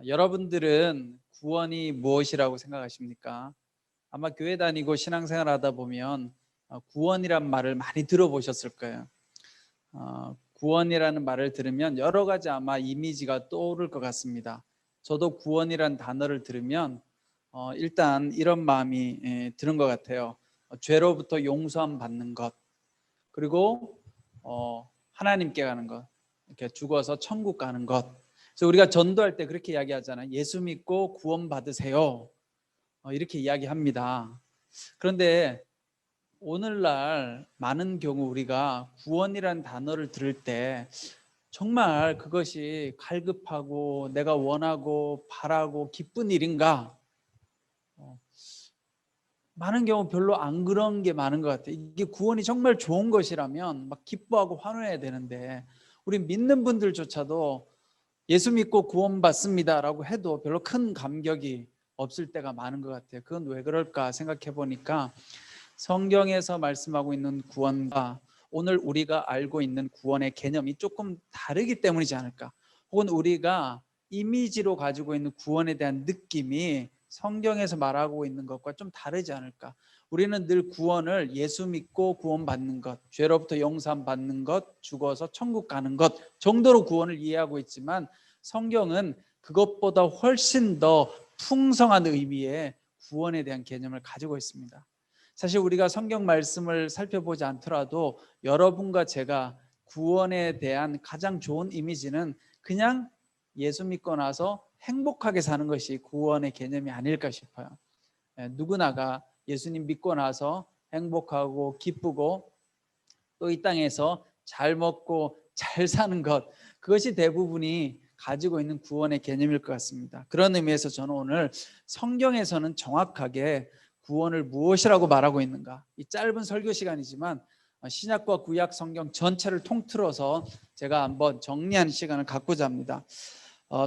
여러분들은 구원이 무엇이라고 생각하십니까? 아마 교회 다니고 신앙생활 하다 보면 구원이란 말을 많이 들어보셨을 거예요. 구원이라는 말을 들으면 여러 가지 아마 이미지가 떠오를 것 같습니다. 저도 구원이란 단어를 들으면 일단 이런 마음이 드는 것 같아요. 죄로부터 용서함 받는 것, 그리고 하나님께 가는 것, 이렇게 죽어서 천국 가는 것. 그래서 우리가 전도할 때 그렇게 이야기하잖아요. 예수 믿고 구원 받으세요. 이렇게 이야기합니다. 그런데 오늘날 많은 경우 우리가 구원이라는 단어를 들을 때 정말 그것이 갈급하고 내가 원하고 바라고 기쁜 일인가? 많은 경우 별로 안 그런 게 많은 것 같아요. 이게 구원이 정말 좋은 것이라면 막 기뻐하고 환호해야 되는데, 우리 믿는 분들조차도 예수 믿고 구원받습니다라고 해도 별로 큰 감격이 없을 때가 많은 것 같아요. 그건 왜 그럴까 생각해 보니까 성경에서 말씀하고 있는 구원과 오늘 우리가 알고 있는 구원의 개념이 조금 다르기 때문이지 않을까. 혹은 우리가 이미지로 가지고 있는 구원에 대한 느낌이 성경에서 말하고 있는 것과 좀 다르지 않을까. 우리는 늘 구원을 예수 믿고 구원받는 것, 죄로부터 용서함 받는 것, 죽어서 천국 가는 것 정도로 구원을 이해하고 있지만, 성경은 그것보다 훨씬 더 풍성한 의미의 구원에 대한 개념을 가지고 있습니다. 사실 우리가 성경 말씀을 살펴보지 않더라도 여러분과 제가 구원에 대한 가장 좋은 이미지는 그냥 예수 믿고 나서 행복하게 사는 것이 구원의 개념이 아닐까 싶어요. 누구나가 예수님 믿고 나서 행복하고 기쁘고 또 이 땅에서 잘 먹고 잘 사는 것, 그것이 대부분이 가지고 있는 구원의 개념일 것 같습니다. 그런 의미에서 저는 오늘 성경에서는 정확하게 구원을 무엇이라고 말하고 있는가, 이 짧은 설교 시간이지만 신약과 구약 성경 전체를 통틀어서 제가 한번 정리하는 시간을 갖고자 합니다.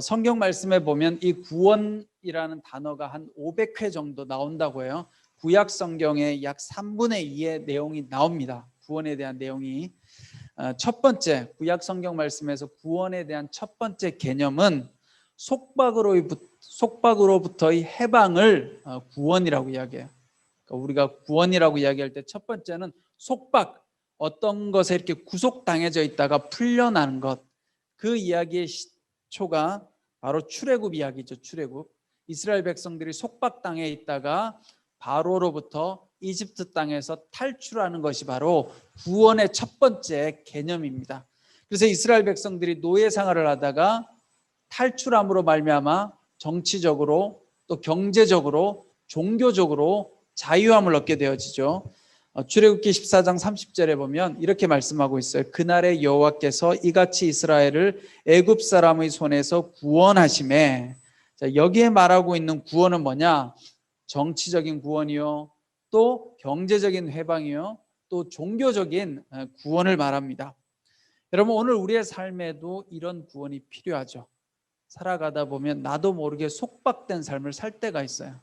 성경 말씀에 보면 이 구원이라는 단어가 한 500회 정도 나온다고 해요. 구약 성경의 약 3분의 2의 내용이 나옵니다. 구원에 대한 내용이. 첫 번째, 구약 성경 말씀에서 구원에 대한 첫 번째 개념은 속박으로부터의 해방을 구원이라고 이야기해요. 그러니까 우리가 구원이라고 이야기할 때 첫 번째는 속박, 어떤 것에 이렇게 구속당해져 있다가 풀려나는 것, 그 이야기의 시초가 바로 출애굽 이야기죠. 출애굽. 이스라엘 백성들이 속박당해 있다가 바로로부터 이집트 땅에서 탈출하는 것이 바로 구원의 첫 번째 개념입니다. 그래서 이스라엘 백성들이 노예 생활을 하다가 탈출함으로 말미암아 정치적으로 또 경제적으로 종교적으로 자유함을 얻게 되어지죠. 출애굽기 14장 30절에 보면 이렇게 말씀하고 있어요. 그날에 여호와께서 이같이 이스라엘을 애굽 사람의 손에서 구원하시매. 자, 여기에 말하고 있는 구원은 뭐냐? 정치적인 구원이요, 또 경제적인 해방이요, 또 종교적인 구원을 말합니다. 여러분, 오늘 우리의 삶에도 이런 구원이 필요하죠. 살아가다 보면 나도 모르게 속박된 삶을 살 때가 있어요.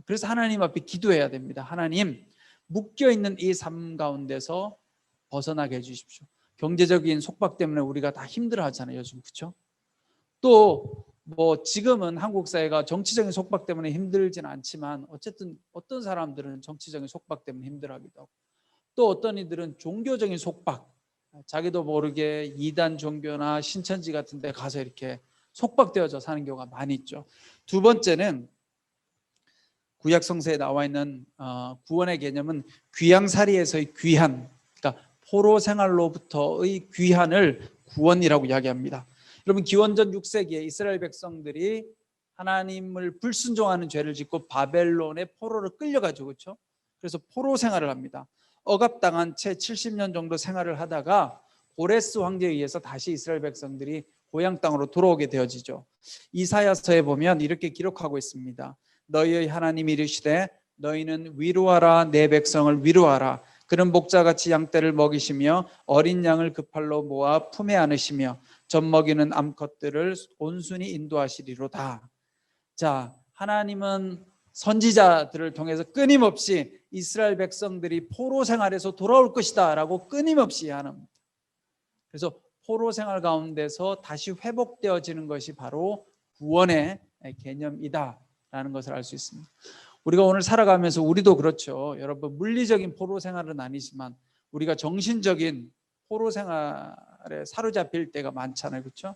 그래서 하나님 앞에 기도해야 됩니다. 하나님, 묶여있는 이 삶 가운데서 벗어나게 해주십시오. 경제적인 속박 때문에 우리가 다 힘들어 하잖아요, 요즘. 그렇죠? 또 지금은 한국 사회가 정치적인 속박 때문에 힘들지는 않지만 어쨌든 어떤 사람들은 정치적인 속박 때문에 힘들어하기도 하고, 또 어떤 이들은 종교적인 속박, 자기도 모르게 이단 종교나 신천지 같은 데 가서 이렇게 속박되어져 사는 경우가 많이 있죠. 두 번째는 구약 성서에 나와 있는 구원의 개념은 귀양살이에서의 귀한, 그러니까 포로 생활로부터의 귀한을 구원이라고 이야기합니다. 여러분, 기원전 6세기에 이스라엘 백성들이 하나님을 불순종하는 죄를 짓고 바벨론의 포로로 끌려가죠. 그렇죠? 그래서 포로 생활을 합니다. 억압당한 채 70년 정도 생활을 하다가 고레스 황제에 의해서 다시 이스라엘 백성들이 고향 땅으로 돌아오게 되어지죠. 이사야서에 보면 이렇게 기록하고 있습니다. 너희의 하나님이 이르시되 너희는 위로하라, 내 백성을 위로하라. 그는 목자같이 양떼를 먹이시며 어린 양을 그 팔로 모아 품에 안으시며 젖먹이는 암컷들을 온순히 인도하시리로다. 자, 하나님은 선지자들을 통해서 끊임없이 이스라엘 백성들이 포로 생활에서 돌아올 것이다 라고 끊임없이 예언합니다. 그래서 포로 생활 가운데서 다시 회복되어지는 것이 바로 구원의 개념이다라는 것을 알 수 있습니다. 우리가 오늘 살아가면서 우리도 그렇죠. 여러분, 물리적인 포로 생활은 아니지만 우리가 정신적인 포로 생활에 사로잡힐 때가 많잖아요. 그렇죠?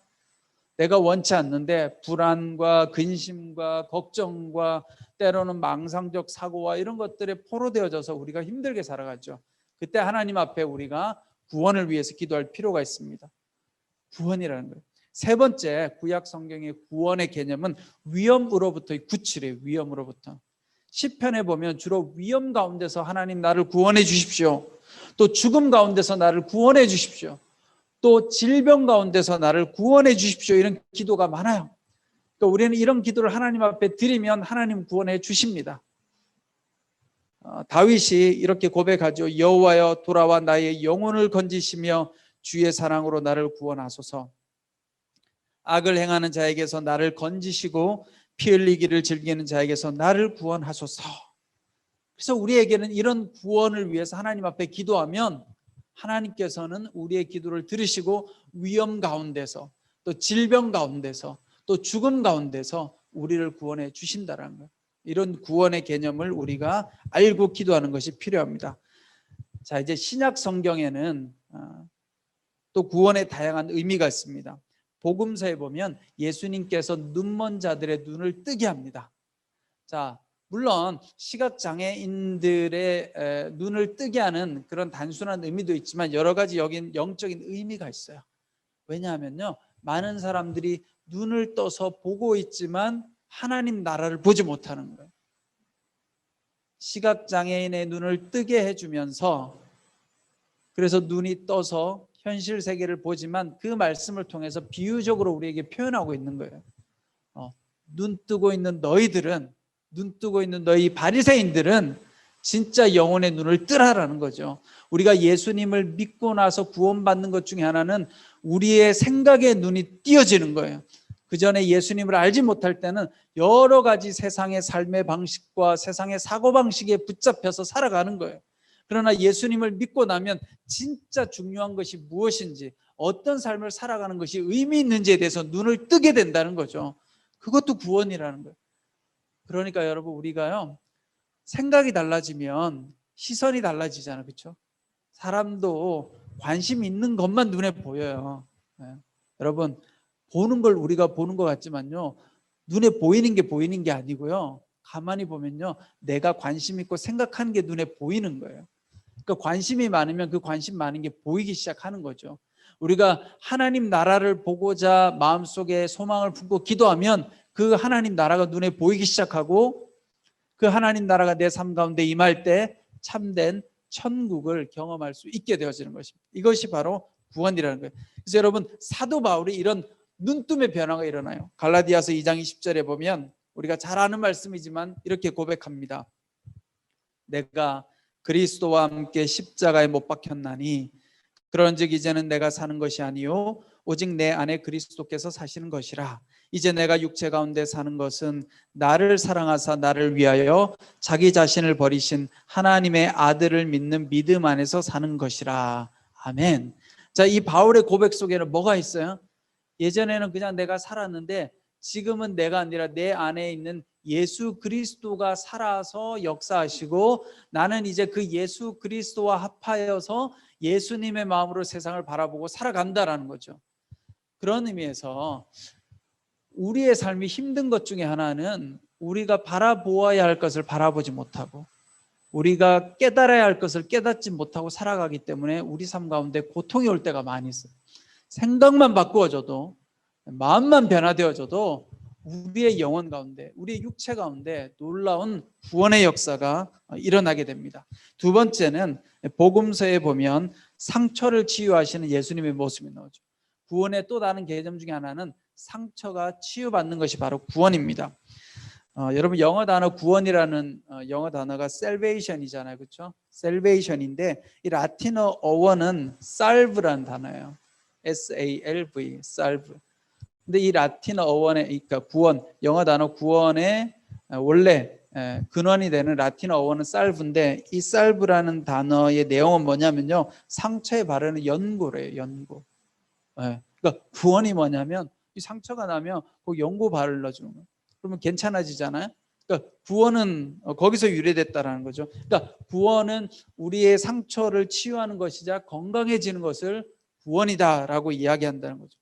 내가 원치 않는데 불안과 근심과 걱정과 때로는 망상적 사고와 이런 것들에 포로되어져서 우리가 힘들게 살아가죠. 그때 하나님 앞에 우리가 구원을 위해서 기도할 필요가 있습니다. 구원이라는 거예요. 세 번째, 구약 성경의 구원의 개념은 위험으로부터의 구출이에요. 위험으로부터. 시편에 보면 주로 위험 가운데서 하나님 나를 구원해 주십시오. 또 죽음 가운데서 나를 구원해 주십시오. 또 질병 가운데서 나를 구원해 주십시오. 이런 기도가 많아요. 그러니까 우리는 이런 기도를 하나님 앞에 드리면 하나님 구원해 주십니다. 다윗이 이렇게 고백하죠. 여호와여, 돌아와 나의 영혼을 건지시며 주의 사랑으로 나를 구원하소서. 악을 행하는 자에게서 나를 건지시고 피 흘리기를 즐기는 자에게서 나를 구원하소서. 그래서 우리에게는 이런 구원을 위해서 하나님 앞에 기도하면 하나님께서는 우리의 기도를 들으시고 위험 가운데서 또 질병 가운데서 또 죽음 가운데서 우리를 구원해 주신다는 거예요. 이런 구원의 개념을 우리가 알고 기도하는 것이 필요합니다. 자, 이제 신약 성경에는 또 구원의 다양한 의미가 있습니다. 복음서에 보면 예수님께서 눈먼 자들의 눈을 뜨게 합니다. 자, 물론 시각장애인들의 눈을 뜨게 하는 그런 단순한 의미도 있지만 여러 가지 여긴 영적인 의미가 있어요. 왜냐하면요, 많은 사람들이 눈을 떠서 보고 있지만 하나님 나라를 보지 못하는 거예요. 시각장애인의 눈을 뜨게 해주면서 그래서 눈이 떠서 현실 세계를 보지만 그 말씀을 통해서 비유적으로 우리에게 표현하고 있는 거예요. 눈 뜨고 있는 너희들은, 눈 뜨고 있는 너희 바리새인들은 진짜 영혼의 눈을 뜨라라는 거죠. 우리가 예수님을 믿고 나서 구원받는 것 중에 하나는 우리의 생각의 눈이 띄어지는 거예요. 그 전에 예수님을 알지 못할 때는 여러 가지 세상의 삶의 방식과 세상의 사고방식에 붙잡혀서 살아가는 거예요. 그러나 예수님을 믿고 나면 진짜 중요한 것이 무엇인지, 어떤 삶을 살아가는 것이 의미 있는지에 대해서 눈을 뜨게 된다는 거죠. 그것도 구원이라는 거예요. 그러니까 여러분, 우리가요, 생각이 달라지면 시선이 달라지잖아요. 그렇죠? 사람도 관심 있는 것만 눈에 보여요. 네. 여러분, 보는 걸 우리가 보는 것 같지만요, 눈에 보이는 게 아니고요, 가만히 보면요, 내가 관심 있고 생각하는 게 눈에 보이는 거예요. 그러니까 관심이 많으면 그 관심 많은 게 보이기 시작하는 거죠. 우리가 하나님 나라를 보고자 마음속에 소망을 품고 기도하면 그 하나님 나라가 눈에 보이기 시작하고 그 하나님 나라가 내 삶 가운데 임할 때 참된 천국을 경험할 수 있게 되어지는 것입니다. 이것이 바로 구원이라는 거예요. 그래서 여러분, 사도 바울이 이런 눈뜸의 변화가 일어나요. 갈라디아서 2장 20절에 보면 우리가 잘 아는 말씀이지만 이렇게 고백합니다. 내가 그리스도와 함께 십자가에 못 박혔나니 그런즉 이제는 내가 사는 것이 아니요 오직 내 안에 그리스도께서 사시는 것이라. 이제 내가 육체 가운데 사는 것은 나를 사랑하사 나를 위하여 자기 자신을 버리신 하나님의 아들을 믿는 믿음 안에서 사는 것이라. 아멘. 자, 이 바울의 고백 속에는 뭐가 있어요? 예전에는 그냥 내가 살았는데 지금은 내가 아니라 내 안에 있는 예수 그리스도가 살아서 역사하시고 나는 이제 그 예수 그리스도와 합하여서 예수님의 마음으로 세상을 바라보고 살아간다라는 거죠. 그런 의미에서 우리의 삶이 힘든 것 중에 하나는 우리가 바라보아야 할 것을 바라보지 못하고 우리가 깨달아야 할 것을 깨닫지 못하고 살아가기 때문에 우리 삶 가운데 고통이 올 때가 많이 있어요. 생각만 바꾸어져도, 마음만 변화되어져도 우리의 영혼 가운데, 우리의 육체 가운데 놀라운 구원의 역사가 일어나게 됩니다. 두 번째는 복음서에 보면 상처를 치유하시는 예수님의 모습이 나오죠. 구원의 또 다른 개념 중에 하나는 상처가 치유받는 것이 바로 구원입니다. 여러분, 영어 단어 구원이라는 영어 단어가 salvation이잖아요. 그렇죠? salvation인데 이 라틴어 어원은 salve라는 단어예요. S-A-L-V, salve. 근데 이 라틴어 어원의, 그러니까 구원, 영어 단어 구원의 원래 근원이 되는 라틴어 어원은 salve인데 이 salve라는 단어의 내용은 뭐냐면요, 상처에 바르는 연고래요. 연고. 그러니까 구원이 뭐냐면 이 상처가 나면 그 연고 발라주는 거예요. 그러면 괜찮아지잖아요. 그러니까 구원은 거기서 유래됐다라는 거죠. 그러니까 구원은 우리의 상처를 치유하는 것이자 건강해지는 것을 구원이다라고 이야기한다는 거죠.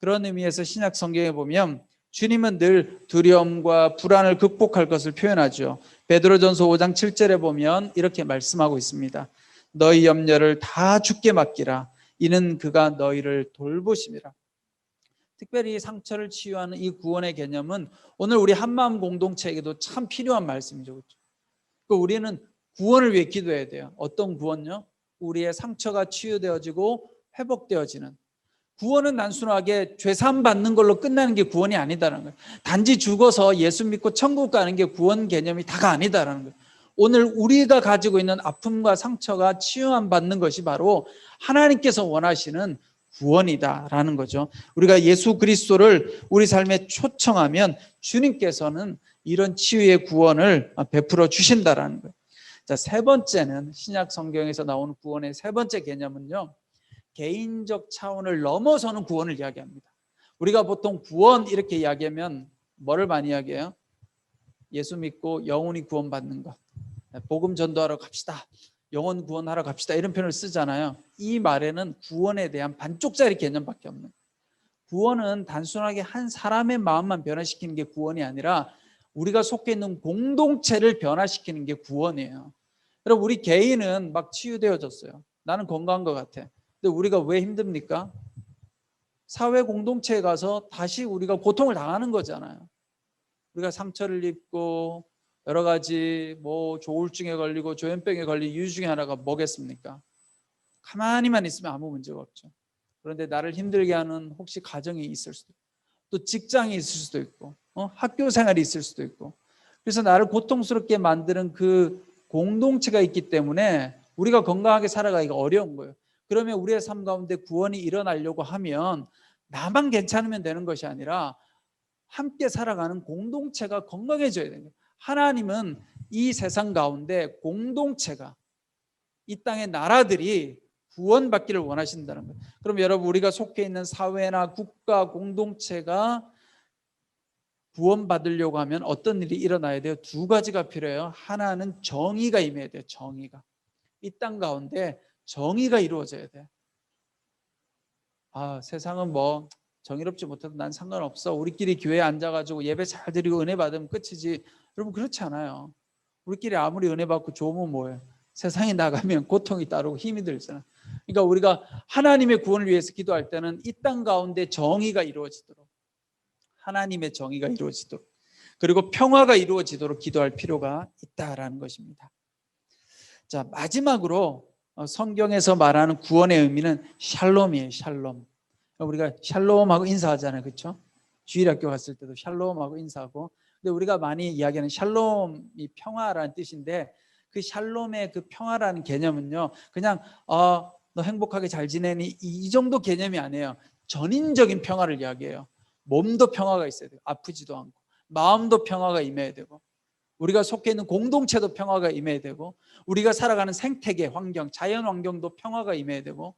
그런 의미에서 신약 성경에 보면 주님은 늘 두려움과 불안을 극복할 것을 표현하죠. 베드로전서 5장 7절에 보면 이렇게 말씀하고 있습니다. 너희 염려를 다 주께 맡기라. 이는 그가 너희를 돌보심이라. 특별히 상처를 치유하는 이 구원의 개념은 오늘 우리 한마음 공동체에게도 참 필요한 말씀이죠. 그렇죠? 그러니까 우리는 구원을 위해 기도해야 돼요. 어떤 구원요? 우리의 상처가 치유되어지고 회복되어지는. 구원은 단순하게 죄사함 받는 걸로 끝나는 게 구원이 아니다라는 거예요. 단지 죽어서 예수 믿고 천국 가는 게 구원 개념이 다가 아니다라는 거예요. 오늘 우리가 가지고 있는 아픔과 상처가 치유함 받는 것이 바로 하나님께서 원하시는 구원이다라는 거죠. 우리가 예수 그리스도를 우리 삶에 초청하면 주님께서는 이런 치유의 구원을 베풀어 주신다라는 거예요. 자, 세 번째는 신약 성경에서 나오는 구원의 세 번째 개념은요, 개인적 차원을 넘어서는 구원을 이야기합니다. 우리가 보통 구원 이렇게 이야기하면 뭐를 많이 이야기해요? 예수 믿고 영혼이 구원받는 것, 복음 전도하러 갑시다, 영혼 구원하러 갑시다, 이런 표현을 쓰잖아요. 이 말에는 구원에 대한 반쪽짜리 개념밖에 없는 거예요. 구원은 단순하게 한 사람의 마음만 변화시키는 게 구원이 아니라 우리가 속해 있는 공동체를 변화시키는 게 구원이에요. 여러분, 우리 개인은 막 치유되어졌어요. 나는 건강한 것 같아. 근데 우리가 왜 힘듭니까? 사회 공동체에 가서 다시 우리가 고통을 당하는 거잖아요. 우리가 상처를 입고 여러 가지 조울증에 걸리고 조현병에 걸린 이유 중에 하나가 뭐겠습니까? 가만히만 있으면 아무 문제가 없죠. 그런데 나를 힘들게 하는 혹시 가정이 있을 수도 있고, 또 직장이 있을 수도 있고, 학교 생활이 있을 수도 있고, 그래서 나를 고통스럽게 만드는 그 공동체가 있기 때문에 우리가 건강하게 살아가기가 어려운 거예요. 그러면 우리의 삶 가운데 구원이 일어나려고 하면 나만 괜찮으면 되는 것이 아니라 함께 살아가는 공동체가 건강해져야 되는 거예요. 하나님은 이 세상 가운데 공동체가, 이 땅의 나라들이 구원받기를 원하신다는 거예요. 그럼 여러분, 우리가 속해 있는 사회나 국가 공동체가 구원받으려고 하면 어떤 일이 일어나야 돼요? 두 가지가 필요해요. 하나는 정의가 임해야 돼요. 정의가. 이 땅 가운데 정의가 이루어져야 돼요. 세상은 정의롭지 못해도 난 상관없어, 우리끼리 교회에 앉아가지고 예배 잘 드리고 은혜 받으면 끝이지. 여러분, 그렇지 않아요. 우리끼리 아무리 은혜 받고 좋으면 뭐예요? 세상에 나가면 고통이 따르고 힘이 들잖아요. 그러니까 우리가 하나님의 구원을 위해서 기도할 때는 이 땅 가운데 정의가 이루어지도록, 하나님의 정의가 이루어지도록, 그리고 평화가 이루어지도록 기도할 필요가 있다라는 것입니다. 자, 마지막으로 성경에서 말하는 구원의 의미는 샬롬이에요. 샬롬. 우리가 샬롬하고 인사하잖아요. 그렇죠? 주일학교 갔을 때도 샬롬하고 인사하고. 근데 우리가 많이 이야기하는 샬롬이 평화라는 뜻인데, 그 샬롬의 그 평화라는 개념은요, 그냥 너 행복하게 잘 지내니, 이 정도 개념이 아니에요. 전인적인 평화를 이야기해요. 몸도 평화가 있어야 돼요. 아프지도 않고. 마음도 평화가 임해야 되고, 우리가 속해 있는 공동체도 평화가 임해야 되고, 우리가 살아가는 생태계 환경, 자연 환경도 평화가 임해야 되고,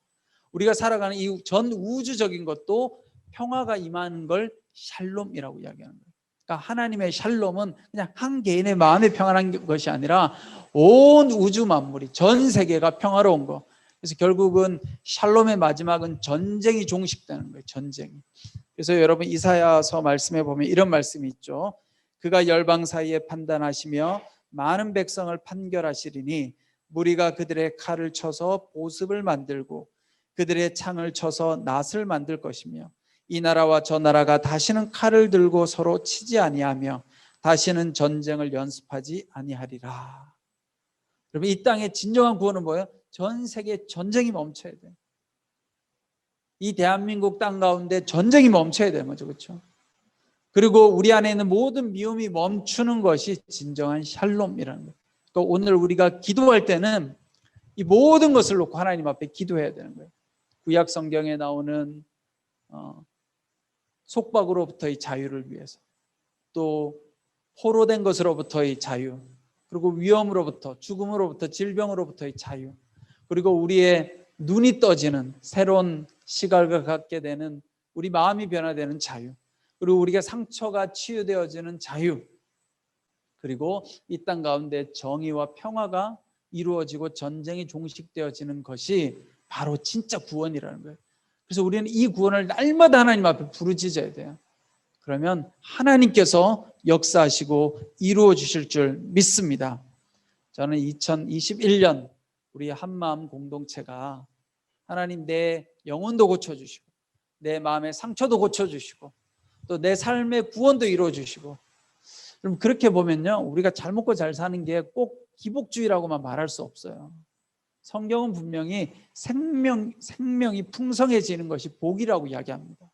우리가 살아가는 이 전 우주적인 것도 평화가 임하는 걸 샬롬이라고 이야기하는 거예요. 그러니까 하나님의 샬롬은 그냥 한 개인의 마음에 평안한 것이 아니라 온 우주 만물이, 전 세계가 평화로운 거. 그래서 결국은 샬롬의 마지막은 전쟁이 종식되는 거예요. 전쟁이. 그래서 여러분, 이사야서 말씀에 보면 이런 말씀이 있죠. 그가 열방 사이에 판단하시며 많은 백성을 판결하시리니 무리가 그들의 칼을 쳐서 보습을 만들고 그들의 창을 쳐서 낫을 만들 것이며 이 나라와 저 나라가 다시는 칼을 들고 서로 치지 아니하며 다시는 전쟁을 연습하지 아니하리라. 여러분, 이 땅의 진정한 구원은 뭐예요? 전 세계 전쟁이 멈춰야 돼요. 이 대한민국 땅 가운데 전쟁이 멈춰야 되는 거죠. 그렇죠? 그리고 우리 안에 있는 모든 미움이 멈추는 것이 진정한 샬롬이라는 거예요. 그러니까 오늘 우리가 기도할 때는 이 모든 것을 놓고 하나님 앞에 기도해야 되는 거예요. 구약 성경에 나오는 속박으로부터의 자유를 위해서, 또 포로된 것으로부터의 자유, 그리고 위험으로부터, 죽음으로부터, 질병으로부터의 자유, 그리고 우리의 눈이 떠지는 새로운 시각을 갖게 되는 우리 마음이 변화되는 자유, 그리고 우리가 상처가 치유되어지는 자유, 그리고 이 땅 가운데 정의와 평화가 이루어지고 전쟁이 종식되어지는 것이 바로 진짜 구원이라는 거예요. 그래서 우리는 이 구원을 날마다 하나님 앞에 부르짖어야 돼요. 그러면 하나님께서 역사하시고 이루어 주실 줄 믿습니다. 저는 2021년 우리 한마음 공동체가 하나님 내 영혼도 고쳐주시고 내 마음의 상처도 고쳐주시고 또 내 삶의 구원도 이루어주시고, 그럼 그렇게 보면요, 우리가 잘 먹고 잘 사는 게 꼭 기복주의라고만 말할 수 없어요. 성경은 분명히 생명이 풍성해지는 것이 복이라고 이야기합니다.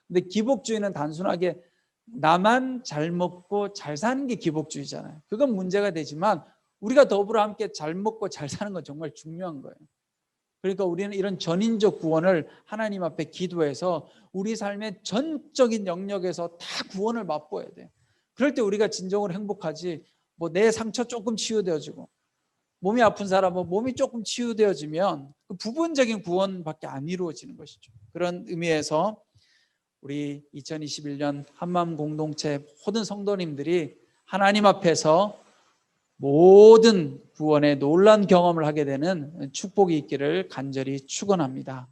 근데 기복주의는 단순하게 나만 잘 먹고 잘 사는 게 기복주의잖아요. 그건 문제가 되지만 우리가 더불어 함께 잘 먹고 잘 사는 건 정말 중요한 거예요. 그러니까 우리는 이런 전인적 구원을 하나님 앞에 기도해서 우리 삶의 전적인 영역에서 다 구원을 맛보아야 돼요. 그럴 때 우리가 진정으로 행복하지, 뭐 내 상처 조금 치유되어지고 몸이 아픈 사람은 몸이 조금 치유되어지면 그 부분적인 구원밖에 안 이루어지는 것이죠. 그런 의미에서 우리 2021년 한마음 공동체 모든 성도님들이 하나님 앞에서 모든 구원의 놀라운 경험을 하게 되는 축복이 있기를 간절히 축원합니다.